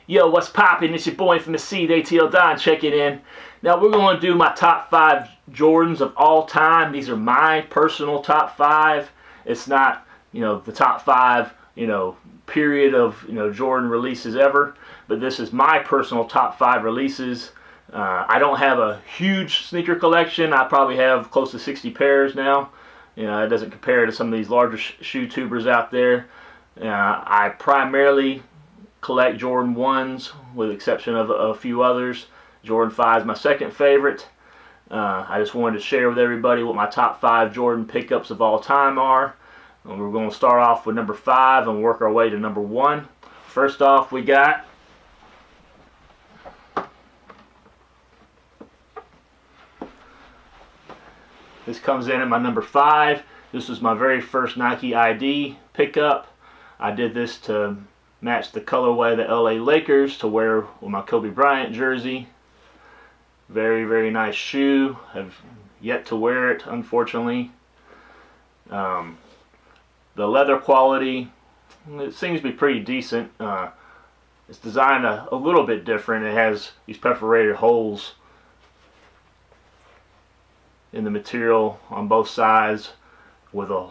Yo, what's poppin'? It's your boy from the Seed, ATL Don, checking in. Now we're going to do my top 5 Jordans of all time. These are my personal top 5. It's not, the top 5, period of, Jordan releases ever. But this is my personal top 5 releases. I don't have a huge sneaker collection. I probably have close to 60 pairs now. It doesn't compare to some of these larger shoe tubers out there. I primarily collect Jordan 1s, with the exception of a few others. Jordan 5 is my second favorite. I just wanted to share with everybody what my top 5 Jordan pickups of all time are. And we're going to start off with number 5 and work our way to number 1. First off, we got this comes in at my number 5. This was my very first Nike ID pickup. I did this to match the colorway of the LA Lakers to wear with my Kobe Bryant jersey. Very, very nice shoe. Have yet to wear it, unfortunately. The leather quality, it seems to be pretty decent. It's designed a little bit different. It has these perforated holes in the material on both sides, with a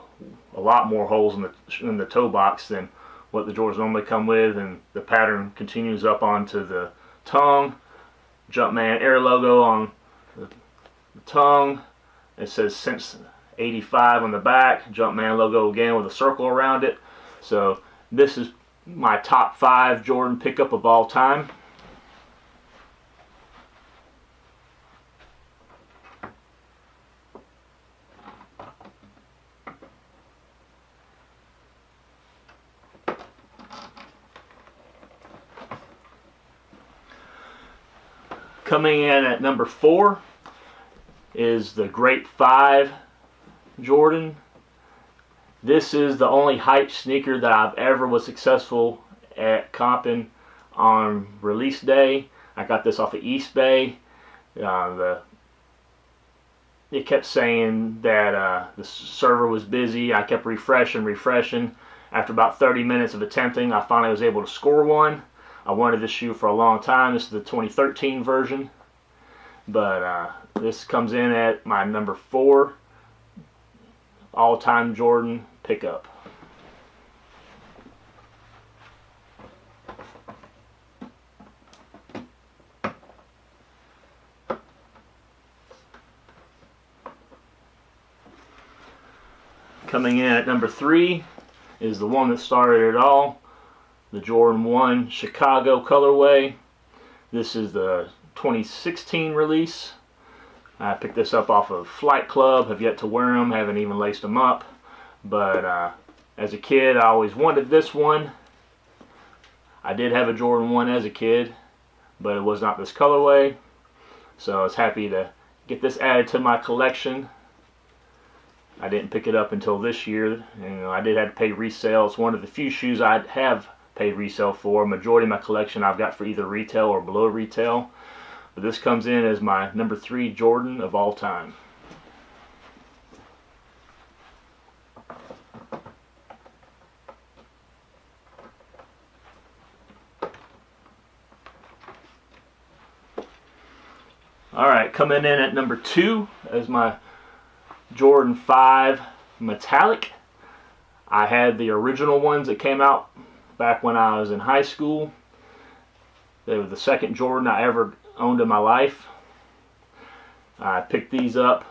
lot more holes in the toe box than what the Jordans normally come with, and the pattern continues up onto the tongue. Jumpman Air logo on the tongue. It says since '85 on the back. Jumpman logo again with a circle around it. So this is my top 5 Jordan pickup of all time. Coming in at number 4 is the Grape 5 Jordan. This is the only hype sneaker that I've ever was successful at comping on release day. I got this off of East Bay. It kept saying that the server was busy. I kept refreshing. After about 30 minutes of attempting, I finally was able to score one. I wanted this shoe for a long time. This is the 2013 version, but this comes in at my number 4 all-time Jordan pickup. Coming in at number 3 is the one that started it all. The Jordan 1 Chicago colorway. This is the 2016 release. I picked this up off of Flight Club. Have yet to wear them. Haven't even laced them up. But as a kid, I always wanted this one. I did have a Jordan 1 as a kid, but it was not this colorway. So I was happy to get this added to my collection. I didn't pick it up until this year. I did have to pay resale. It's one of the few shoes I have paid resale for. Majority of my collection I've got for either retail or below retail. But this comes in as my number 3 Jordan of all time. Alright, coming in at number 2 as my Jordan 5 Metallic. I had the original ones that came out back when I was in high school. They were the second Jordan I ever owned in my life. I picked these up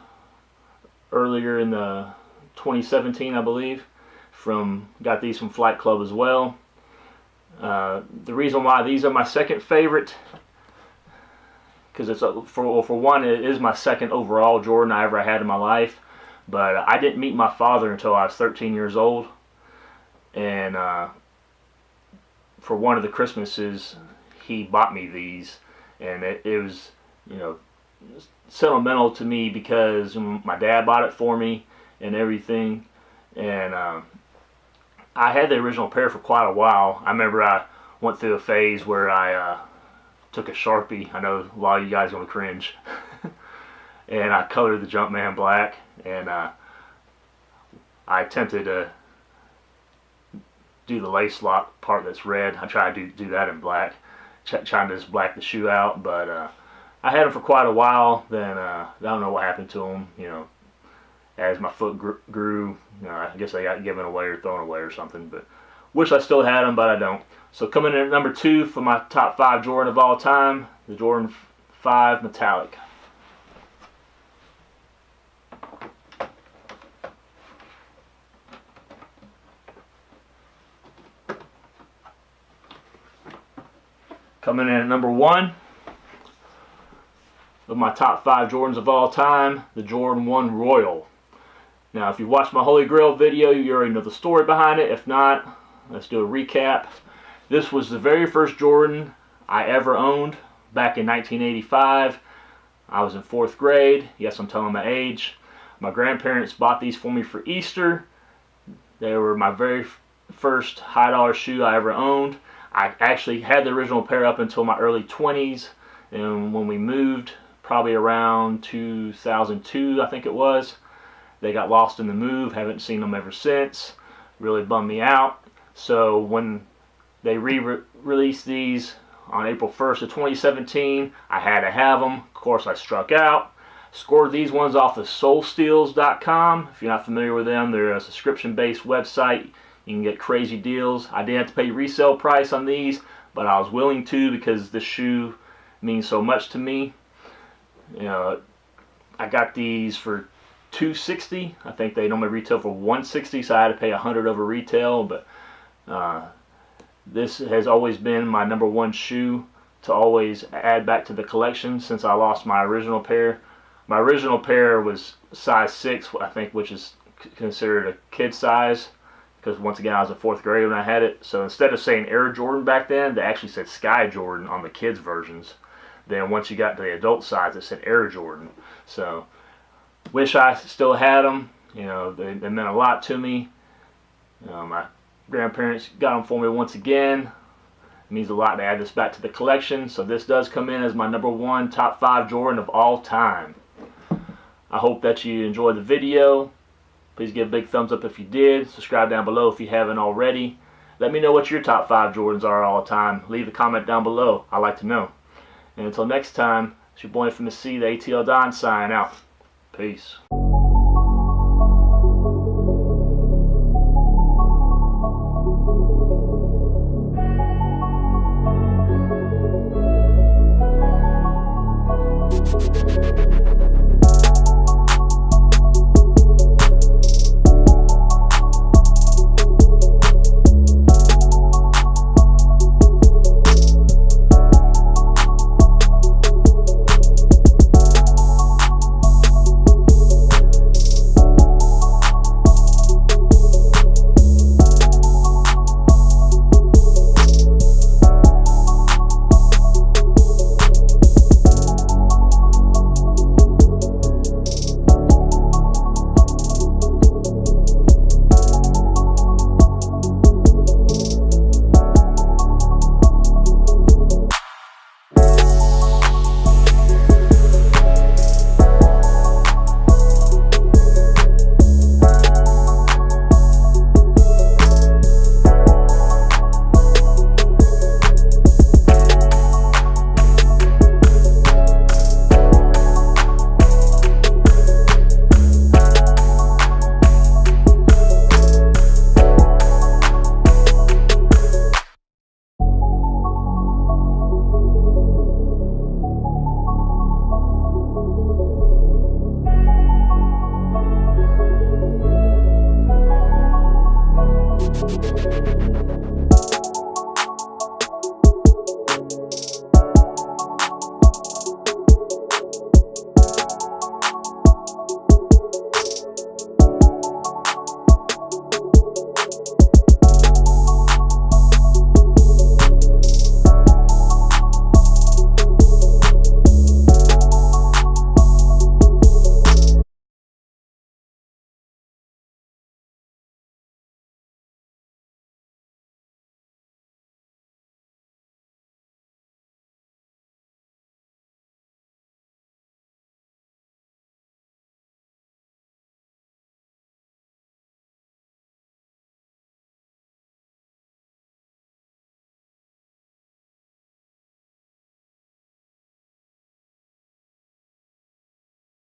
earlier in the 2017, I believe. Got these from Flight Club as well. The reason why these are my second favorite, because it's for one, it is my second overall Jordan I ever had in my life. But I didn't meet my father until I was 13 years old, and for one of the Christmases, he bought me these, and it was, sentimental to me because my dad bought it for me and everything. And I had the original pair for quite a while. I remember I went through a phase where I took a Sharpie. I know a lot of you guys are going to cringe. And I colored the Jumpman black, and I attempted to do the lace lock part that's red. I tried to do that in black. trying to just black the shoe out. But I had them for quite a while. Then I don't know what happened to them. You know, as my foot grew, you know, I guess they got given away or thrown away or something. But wish I still had them, but I don't. So coming in at number 2 for my top 5 Jordan of all time, the Jordan 5 Metallic. Coming in at number 1 of my top 5 Jordans of all time, the Jordan 1 Royal. Now, if you watched my Holy Grail video, you already know the story behind it. If not, let's do a recap. This was the very first Jordan I ever owned back in 1985. I was in 4th grade. Yes, I'm telling my age. My grandparents bought these for me for Easter. They were my very first high-dollar shoe I ever owned. I actually had the original pair up until my early 20s. And when we moved, probably around 2002, I think it was, they got lost in the move. Haven't seen them ever since. Really bummed me out. So when they re-released these on April 1st of 2017, I had to have them. Of course, I struck out. Scored these ones off of solsteals.com. If you're not familiar with them, they're a subscription-based website. You can get crazy deals. I didn't have to pay resale price on these, but I was willing to because this shoe means so much to me. You know, I got these for $260. I think they normally retail for $160, so I had to pay $100 over retail. But this has always been my number 1 shoe to always add back to the collection since I lost my original pair. My original pair was size 6, I think, which is considered a kid size, because once again I was in 4th grade when I had it. So instead of saying Air Jordan back then, they actually said Sky Jordan on the kids versions. Then once you got to the adult size, it said Air Jordan. So wish I still had them. You know, they meant a lot to me. My grandparents got them for me once again. It means a lot to add this back to the collection. So this does come in as my number 1 top 5 Jordan of all time. I hope that you enjoyed the video. Please give a big thumbs up if you did. Subscribe down below if you haven't already. Let me know what your top 5 Jordans are all the time. Leave a comment down below. I'd like to know. And until next time, it's your boy from the C, the ATL Don, signing out. Peace.